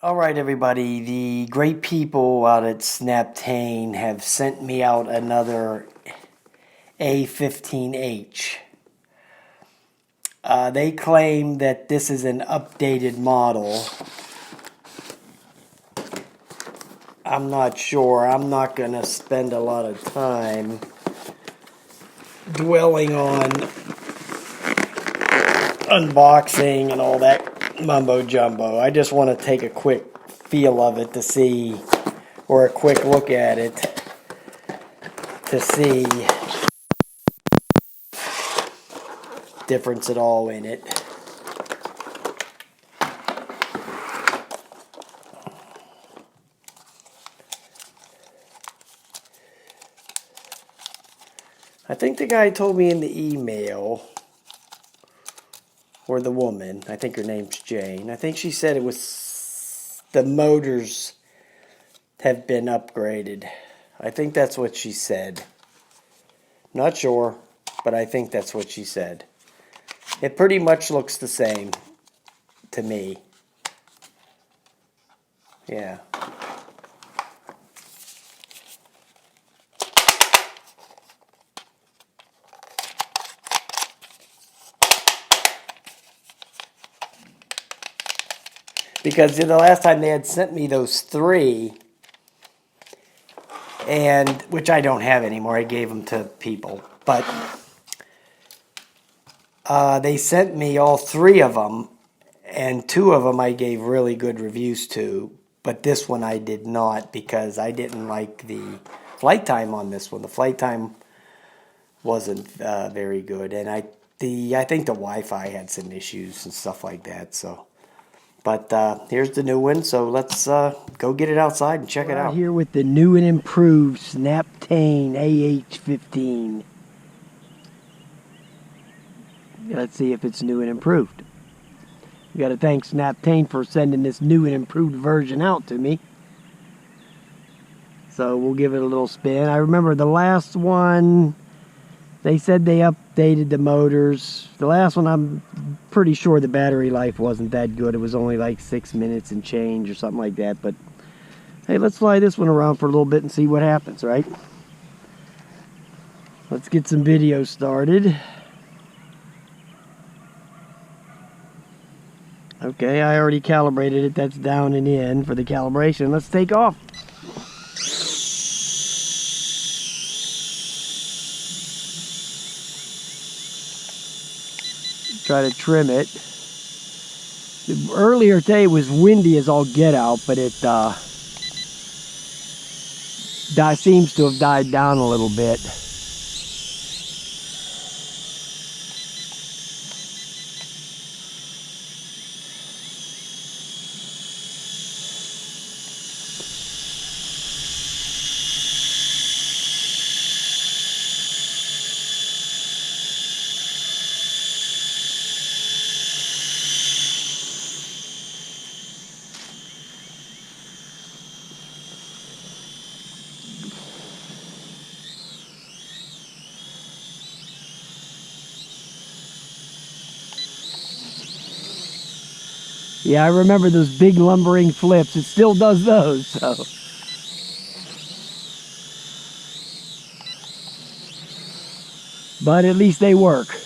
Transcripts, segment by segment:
All right, everybody. The great people out at SNAPTAIN have sent me out another A15H. They claim that this is an updated model. I'm not sure. I'm not going to spend a lot of time dwelling on unboxing and all that mumbo jumbo. I just want to take a quick feel of it to see, or a quick look at it to see difference at all in it. I think the guy told me in the email, or the woman, I think her name's Jane, I think she said it was the motors have been upgraded. I think that's what she said. Not sure, but I think that's what she said. It pretty much looks the same to me. Yeah. Because the last time they had sent me those three, and which I don't have anymore, I gave them to people, but they sent me all three of them, and two of them I gave really good reviews to, but this one I did not because I didn't like the flight time on this one. The flight time wasn't very good, and I think the Wi-Fi had some issues and stuff like that. So, but here's the new one. So let's go get it outside and check it out. Here with the new and improved SNAPTAIN AH15. Let's see if it's new and improved. We got to thank SNAPTAIN for sending this new and improved version out to me. So we'll give it a little spin. I remember the last one, they said they updated the motors. The last one, I'm pretty sure the battery life wasn't that good. It was only like 6 minutes and change or something like that. But hey, let's fly this one around for a little bit and see what happens, right? Let's get some video started. Okay, I already calibrated it. That's down and in for the calibration. Let's take off. Try to trim it. Earlier today it was windy as all get out, but it seems to have died down a little bit. Yeah, I remember those big lumbering flips. It still does those, so. But at least they work.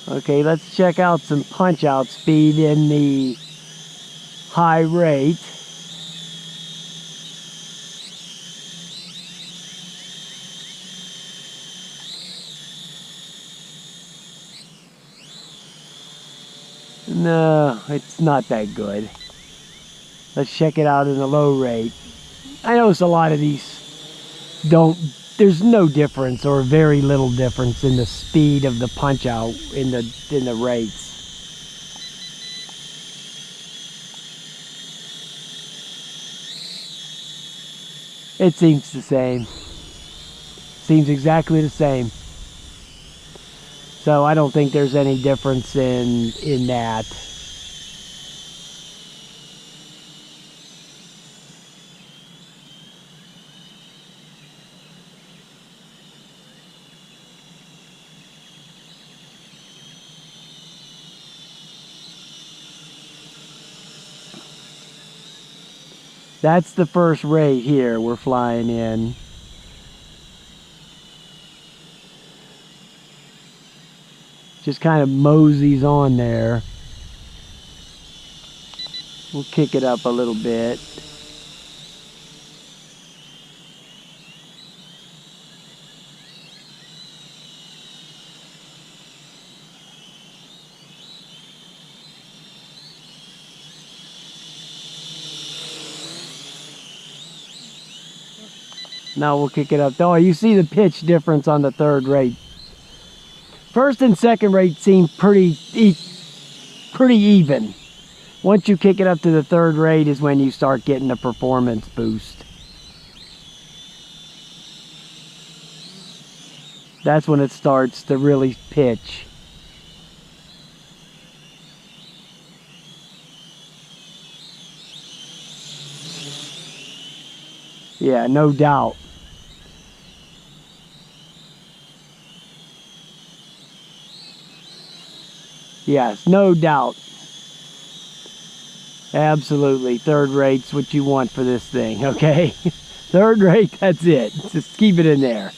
Okay, let's check out some punch-out speed in the high rate. No, it's not that good. Let's check it out in the low rate. I notice a lot of these don't there's no difference, or very little difference, in the speed of the punch out in the rates. It seems the same. Seems exactly the same. So I don't think there's any difference in that. That's the first rate here we're flying in. Just kind of moseys on there. We'll kick it up a little bit. Now we'll kick it up. Oh, you see the pitch difference on the third rate. First and second rate seem pretty even. Once you kick it up to the third rate is when you start getting a performance boost. That's when it starts to really pitch. Yeah, no doubt. Yes, no doubt. Absolutely. Third rate's what you want for this thing, okay? Third rate, that's it. Just keep it in there.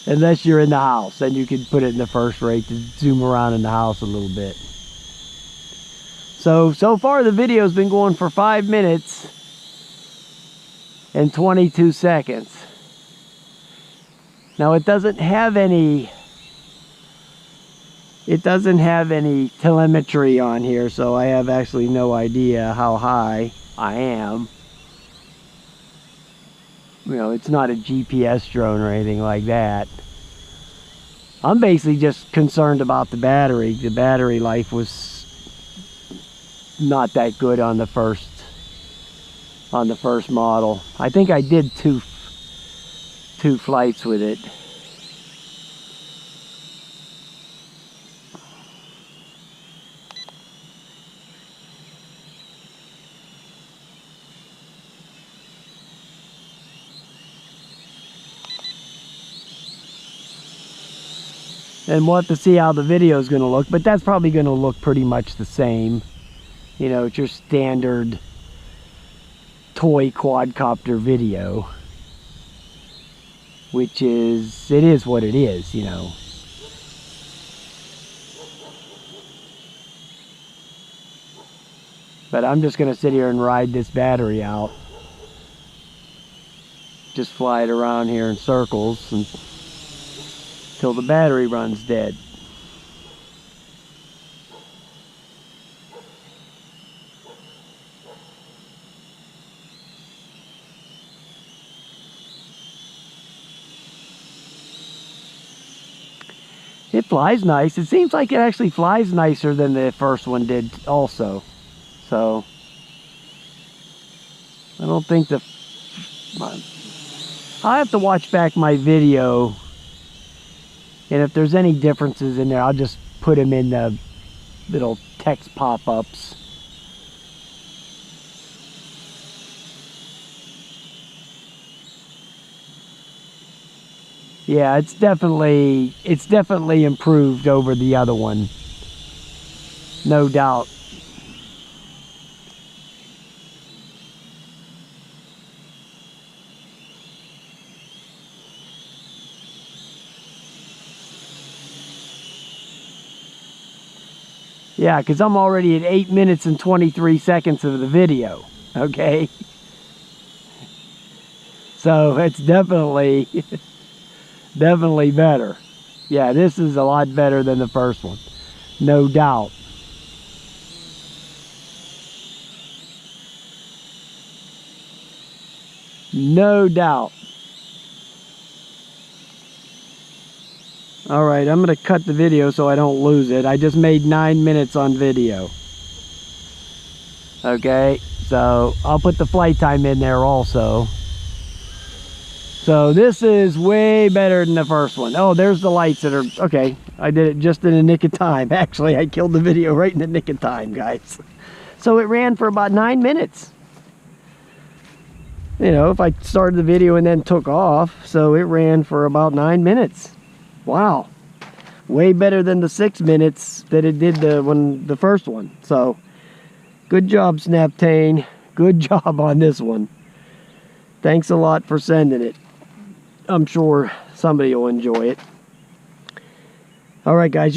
Unless you're in the house, then you can put it in the first rate to zoom around in the house a little bit. So far the video's been going for 5 minutes and 22 seconds. Now it doesn't have any telemetry on here, so I have actually no idea how high I am. You know, it's not a GPS drone or anything like that. I'm basically just concerned about the battery. The battery life was not that good on the first model. I think I did two flights with it. And we'll have to see how the video is going to look, but that's probably going to look pretty much the same. You know, it's your standard toy quadcopter video, which is, it is what it is, you know. But I'm just going to sit here and ride this battery out. Just fly it around here in circles until the battery runs dead. It flies nice. It seems like it actually flies nicer than the first one did also. So I don't think I'll have to watch back my video, and if there's any differences in there, I'll just put them in the little text pop-ups. Yeah, it's definitely improved over the other one. No doubt. Yeah, because I'm already at 8 minutes and 23 seconds of the video, okay? So it's definitely better. Yeah, this is a lot better than the first one, no doubt. No doubt. All right, I'm going to cut the video so I don't lose it. I just made 9 minutes on video. Okay, so I'll put the flight time in there also. So this is way better than the first one. Oh, there's the lights that are, okay. I did it just in the nick of time. Actually, I killed the video right in the nick of time, guys. So it ran for about 9 minutes. You know, if I started the video and then took off, so it ran for about 9 minutes. Wow. Way better than the 6 minutes that it did the first one. So, good job, SNAPTAIN. Good job on this one. Thanks a lot for sending it. I'm sure somebody will enjoy it. All right, guys.